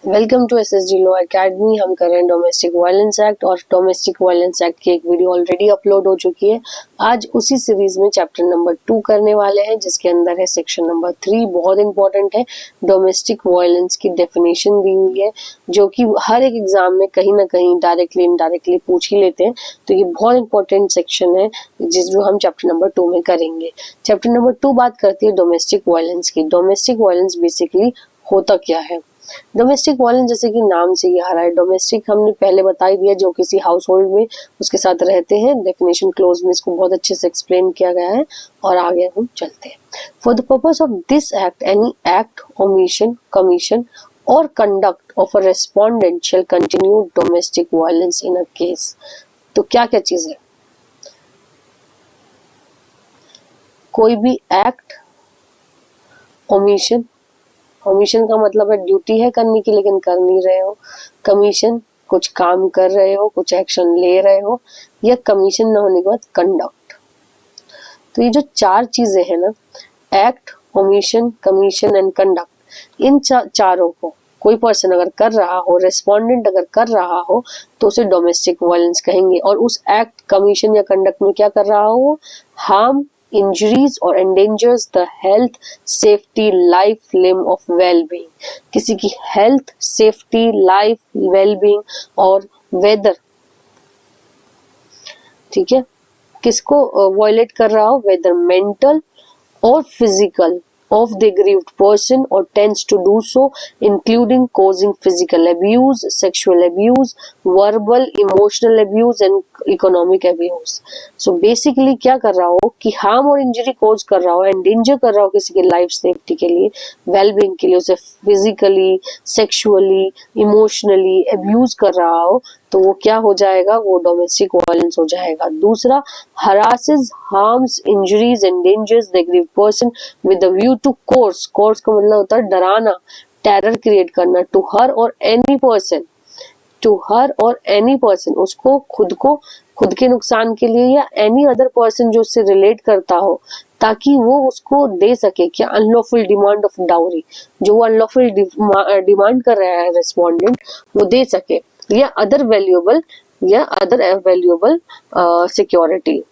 Welcome to SSG law academy. हम कर रहे हैं डोमेस्टिक वायलेंस एक्ट और डोमेस्टिक वायलेंस एक्ट की एक वीडियो ऑलरेडी अपलोड हो चुकी है। आज उसी सीरीज में चैप्टर नंबर 2 करने वाले हैं, जिसके अंदर है सेक्शन नंबर 3। बहुत इंपॉर्टेंट है, डोमेस्टिक वायलेंस की डेफिनेशन दी हुई है, जो कि हर एक एग्जाम में कहीं ना कहीं डायरेक्टली इनडायरेक्टली पूछ ही लेते हैं। तो ये बहुत इंपॉर्टेंट सेक्शन है जो हम चैप्टर नंबर 2 में करेंगे। चैप्टर नंबर 2 बात करती है डोमेस्टिक वायलेंस की। डोमेस्टिक वायलेंस बेसिकली होता क्या है? डोमेस्टिक वायलेंस, जैसे कि नाम से ही आ रहा है, डोमेस्टिक हमने पहले बता ही दिया, जो किसी हाउस होल्ड में उसके साथ रहते हैं। डेफिनेशन क्लोज में इसको बहुत अच्छे से एक्सप्लेन किया गया है और आगे हम चलते हैं। For the purpose of this act, any act, omission, commission और conduct of a respondent shall continue domestic violence in a case. तो क्या क्या चीज है? कोई भी एक्ट, ओमिशन, ओमिशन का मतलब है ड्यूटी है करने की लेकिन कर नहीं रहे हो। कमीशन, कुछ काम कर रहे हो, कुछ एक्शन ले रहे हो। या कमीशन न होने के बाद कंडक्ट। तो ये जो चार चीजें हैं ना, act, omission, commission and conduct, इन चारों को कोई पर्सन अगर कर रहा हो, रेस्पोंडेंट अगर कर रहा हो, तो उसे डोमेस्टिक वायलेंस कहेंगे। और उस एक्ट, कमीशन या कंडक्ट में क्या कर रहा हो? Harm, injuries or endangers the health, safety, life, limb of well-being। किसी की हेल्थ, सेफ्टी, लाइफ, वेल-बीइंग और वेदर, ठीक है, किसको वायलेट कर रहा हो? वेदर मेंटल और physical of the aggrieved person or tends to do so, including causing physical abuse, sexual abuse, verbal, emotional abuse and economic abuse। So basically क्या कर रहा हो कि हार्म और इंजरी कोज कर रहा हो, एंडेंजर कर रहा हो किसी की लाइफ सेफ्टी के लिए, वेलबींग के लिए, उसे फिजिकली, सेक्सुअली, इमोशनली अब्यूज कर रहा हो, तो वो क्या हो जाएगा? वो डोमेस्टिक वायलेंस हो जाएगा। दूसरा, harasses, harms, injuries, endangers the aggrieved person with the view to coerce, coerce का मतलब होता है डराना, टेरर क्रिएट करना, टू हर और एनी पर्सन, टू हर और एनी पर्सन, उसको खुद के नुकसान के लिए या एनी अदर पर्सन जो उससे रिलेट करता हो, ताकि वो उसको दे सके। क्या? अनलॉफुल डिमांड ऑफ डाउरी, जो वो अनलॉफुल डिमांड कर रहा है रेस्पोंडेंट, वो दे सके, या अदर वैल्यूएबल सिक्योरिटी।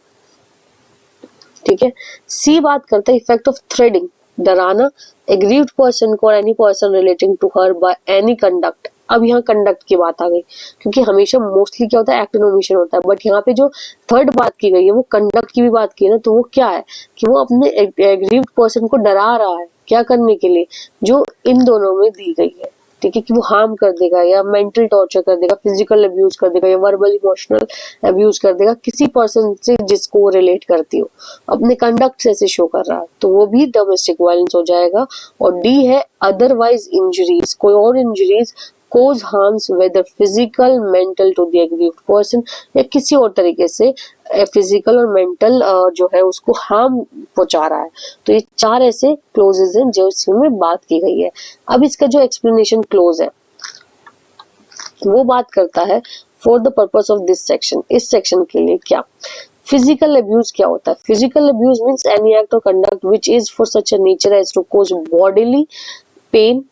ठीक है। सी बात करता है इफेक्ट ऑफ थ्रेडिंग, डराना एग्रीव्ड पर्सन को और any person relating to her by any conduct. अब यहाँ कंडक्ट की बात आ गई, क्योंकि हमेशा मोस्टली क्या होता है? एक्ट एंड ओमिशन होता है, बट यहाँ पे जो थर्ड बात की गई है वो कंडक्ट की भी बात की है ना। तो वो क्या है कि वो अपने एग्रीव्ड पर्सन को डरा रहा है, क्या करने के लिए? जो इन दोनों में दी गई है, ठीक है, कि वो हार्म कर देगा या मेंटल टॉर्चर कर देगा, फिजिकल अब्यूज कर देगा या वर्बल इमोशनल अब्यूज कर देगा किसी पर्सन से जिसको वो रिलेट करती हो, अपने कंडक्ट से ऐसे शो कर रहा है, तो वो भी डोमेस्टिक वायलेंस हो जाएगा। और डी है अदरवाइज इंजरीज, कोई और injuries cause harms whether physical, mental to the aggrieved person, या किसी और तरीके से फिजिकल और मेंटल जो है उसको हार्म पहुंचा रहा है। तो ये चार ऐसे क्लोजेस हैं जो इसमें बात की गई है। अब इसका जो एक्सप्लेनेशन क्लोज है वो बात करता है for the purpose of this section, इस सेक्शन के लिए क्या? फिजिकल अब्यूज क्या होता है? Physical abuse means any act और conduct which is for such a nature as to cause bodily pain,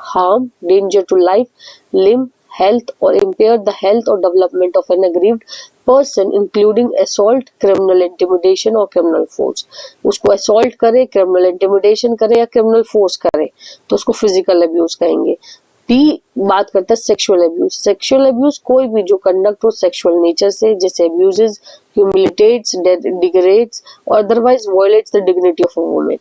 harm, danger to life, limb, health or impair the health or development of an aggrieved person, including assault, criminal intimidation और criminal force। उसको assault करे, criminal intimidation करे या criminal force करे, तो उसको physical abuse कहेंगे। B बात करता है सेक्सुअल अब्यूज। सेक्सुअल अब्यूज कोई भी जो कंडक्ट हो सेक्सुअल नेचर से, जैसे अब्यूजेस, ह्यूमिलिटेट्स, डिग्रेड्स और otherwise violets the dignity of a woman.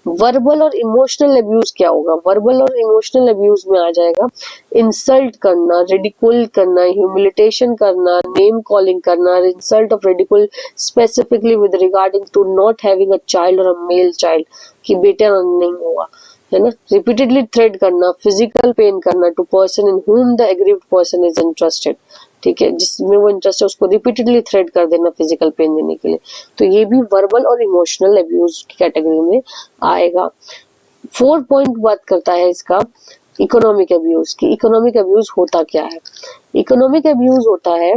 Verbal और इमोशनल अब्यूज क्या होगा? वर्बल और इमोशनल अब्यूज में आ जाएगा इंसल्ट करना, रिडिकुल करना, ह्यूमिलिटेशन करना, नेम कॉलिंग करना, insult of ridicule specifically with regarding to not having a child और अ मेल चाइल्ड, कि बेटा नहीं होगा, है ना। रिपीटेडली थ्रेट करना, फिजिकल पेन करना to person in whom the aggrieved person is interested, ठीक है, जिसमें वो इंटरेस्ट है उसको रिपीटेडली थ्रेट कर देना फिजिकल पेन देने के लिए। तो ये भी वर्बल और इमोशनल अब्यूज की कैटेगरी में आएगा। 4 पॉइंट बात करता है इसका इकोनॉमिक अब्यूज की। इकोनॉमिक अब्यूज होता क्या है? इकोनॉमिक अब्यूज होता है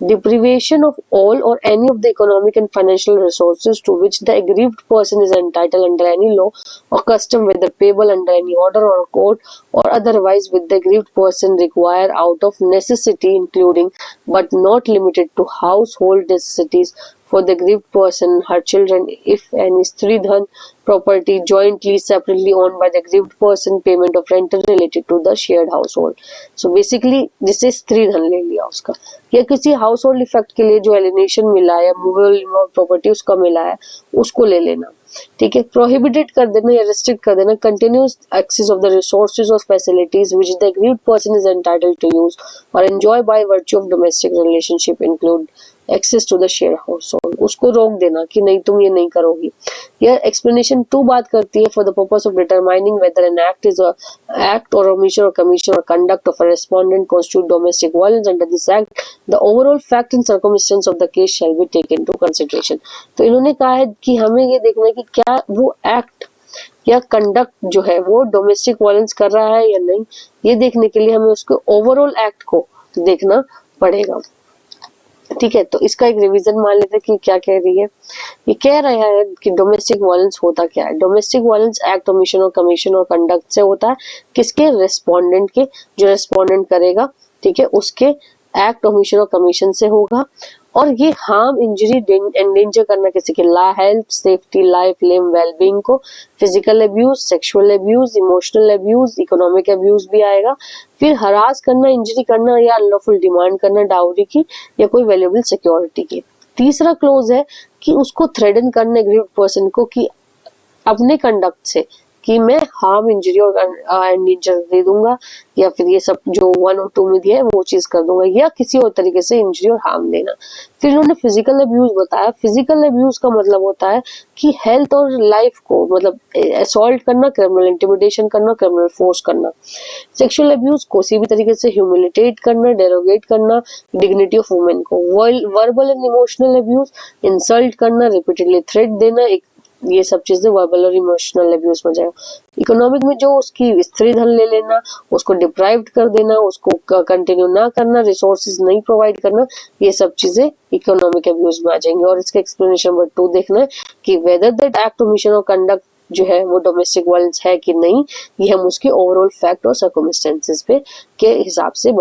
deprivation of all or any of the economic and financial resources to which the aggrieved person is entitled under any law or custom, whether payable under any order or court or otherwise, with the aggrieved person require out of necessity, including but not limited to household necessities for the aggrieved person, her children, if any stridhan property jointly separately owned by the aggrieved person, payment of rental related to the shared household. So basically जिसे स्त्रीधन ले लिया उसका, या किसी house hold effect के लिए जो alienation मिला है, मूवेबल प्रॉपर्टी उसका मिला है, उसको ले लेना, ठीक है। प्रोहिबिटेड कर देना या रिस्ट्रिक्ट कर देना continuous access of the resources और facilities which the aggrieved person is entitled to use और enjoy by virtue of domestic relationship include access to the share household, उसको रोक देना कि नहीं तुम ये नहीं करोगी। यह एक्सप्लेनेशन 2 बात करती है for the purpose of determining whether an act is act और ओमिशन और कमीशन और conduct of a respondent constitute domestic violence under this act, the overall fact and circumstance of the case shall be taken to consideration. तो इन्होंने कहा है कि हमें ये देखना है कि क्या वो एक्ट या कंडक्ट जो है वो डोमेस्टिक वायलेंस कर रहा है या नहीं, ये देखने के लिए हमें उसके ओवरऑल एक्ट को देखना पड़ेगा, ठीक है। तो इसका एक रिवीजन मान लेते हैं कि क्या कह रही है। ये कह रहा है कि डोमेस्टिक वायलेंस होता क्या है। डोमेस्टिक वायलेंस एक्ट, ओमिशन और कमीशन और कंडक्ट से होता है, किसके, रेस्पोंडेंट के, जो रेस्पोंडेंट करेगा, ठीक है, उसके एक्ट, ओमिशन और कमीशन से होगा। और ये हार्म, इंजरी, एंडेंजर करना किसी के हेल्थ, सेफ्टी, लाइफ, लिम, वेलबींग को, physical abuse, sexual abuse, emotional abuse, economic abuse भी आएगा। फिर हरास करना, इंजरी करना या अनलॉफुल डिमांड करना डाउरी की या कोई वैल्यूएबल सिक्योरिटी की। तीसरा क्लोज है कि उसको थ्रेटन करना एग्रीव्ड पर्सन को कि अपने कंडक्ट से कि मैं हार्म, इंजरी और एंडेंजर दे दूंगा, या फिर ये सब जो 1 और 2 में दिया है वो चीज कर दूंगा, या किसी और तरीके से इंजरी और हार्म देना। फिर उन्होंने फिजिकल अब्यूज बताया। फिजिकल अब्यूज का मतलब होता है कि हेल्थ और लाइफ को, मतलब असॉल्ट करना, क्रिमिनल इंटिमिडेशन करना, क्रिमिनल फोर्स करना। सेक्सुअल अब्यूज किसी भी तरीके से ह्यूमिलिटेट करना, डेरोगेट करना डिग्निटी ऑफ वुमेन को। Verbal and emotional abuse, insult करना, रिपीटेडली थ्रेट देना, ये सब चीजें वर्बल और इमोशनल अब्यूज में जाएगा। इकोनॉमिक में जो उसकी स्त्री धन ले लेना, उसको डिप्राइव्ड कर देना, उसको कंटिन्यू ना करना, रिसोर्सेज नहीं प्रोवाइड करना, ये सब चीजें इकोनॉमिक अब्यूज में आ जाएंगे। और इसका एक्सप्लेनेशन नंबर 2 देखना है कि वेदर दैट एक्ट, ओमिशन और कंडक्ट जो है वो डोमेस्टिक वायलेंस है कि नहीं, ये हम उसके ओवरऑल फैक्ट और सर्कमस्टेंसेस पे के हिसाब से